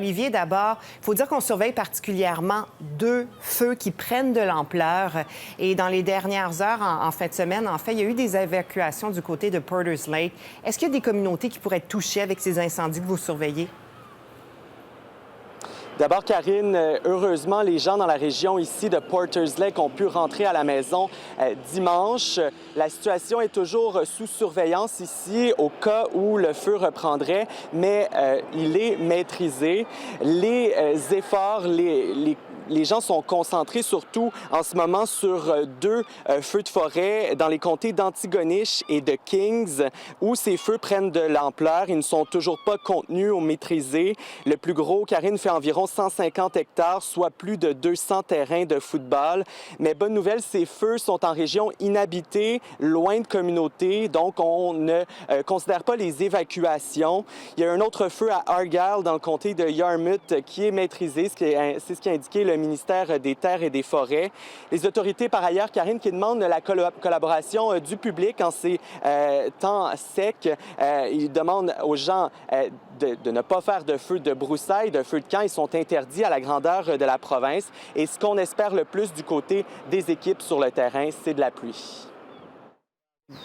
Olivier, d'abord, il faut dire qu'on surveille particulièrement deux feux qui prennent de l'ampleur. Et dans les dernières heures, en fin de semaine, en fait, il y a eu des évacuations du côté de Porters Lake. Est-ce qu'il y a des communautés qui pourraient être touchées avec ces incendies que vous surveillez? D'abord, Karine, heureusement, les gens dans la région ici de Porters Lake ont pu rentrer à la maison dimanche. La situation est toujours sous surveillance ici au cas où le feu reprendrait, mais il est maîtrisé. Les efforts, les gens sont concentrés surtout en ce moment sur deux feux de forêt dans les comtés d'Antigonish et de Kings, où ces feux prennent de l'ampleur. Ils ne sont toujours pas contenus ou maîtrisés. Le plus gros, Karine, fait environ 150 hectares, soit plus de 200 terrains de football. Mais bonne nouvelle, ces feux sont en région inhabitée, loin de communautés, donc on ne considère pas les évacuations. Il y a un autre feu à Argyle, dans le comté de Yarmouth, qui est maîtrisé, c'est ce qui a indiqué le ministère des Terres et des Forêts. Les autorités, par ailleurs, Karine, qui demandent la collaboration du public en ces temps secs. Ils demandent aux gens de ne pas faire de feux de broussailles, de feux de camp. Ils sont interdits à la grandeur de la province. Et ce qu'on espère le plus du côté des équipes sur le terrain, c'est de la pluie.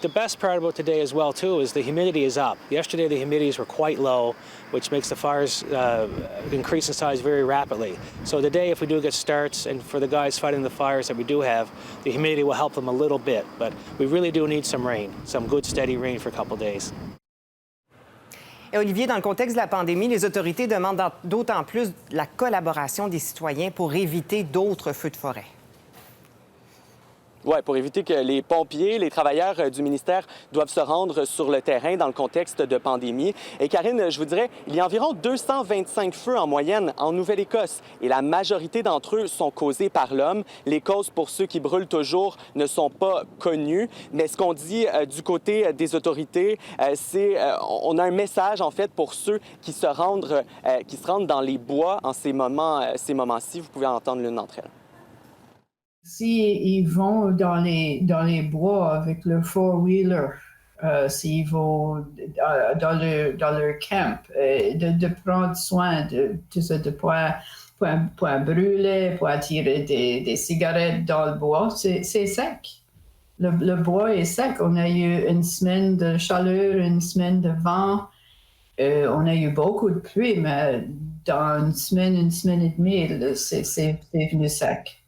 The best part about today as well, too, is the humidity is up. Yesterday, the humidities were quite low, which makes the fires increase in size very rapidly. So today, if we do get starts, and for the guys fighting the fires that we do have, the humidity will help them a little bit. But we really do need some rain, some good steady rain for a couple of days. Et Olivier, dans le contexte de la pandémie, les autorités demandent d'autant plus la collaboration des citoyens pour éviter d'autres feux de forêt. Oui, pour éviter que les pompiers, les travailleurs du ministère doivent se rendre sur le terrain dans le contexte de pandémie. Et Karine, je vous dirais, il y a environ 225 feux en moyenne en Nouvelle-Écosse et la majorité d'entre eux sont causés par l'homme. Les causes pour ceux qui brûlent toujours ne sont pas connues. Mais ce qu'on dit du côté des autorités, c'est on a un message en fait pour ceux qui se rendent dans les bois en ces moments-ci. Vous pouvez entendre l'une d'entre elles. S'ils vont dans les bois avec le four-wheeler, s'ils vont dans leur camp, de prendre soin de pas brûler, pas tirer des cigarettes dans le bois, c'est sec. Le bois est sec. On a eu une semaine de chaleur, une semaine de vent. On a eu beaucoup de pluie, mais dans une semaine et demie, c'est venu sec.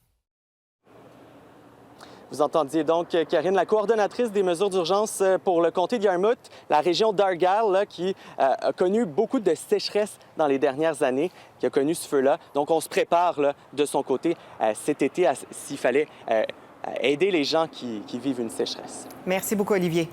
Vous entendiez donc Karine, la coordonnatrice des mesures d'urgence pour le comté de Yarmouth, la région d'Argyle, qui a connu beaucoup de sécheresse dans les dernières années, qui a connu ce feu-là. Donc, on se prépare de son côté cet été s'il fallait aider les gens qui vivent une sécheresse. Merci beaucoup, Olivier.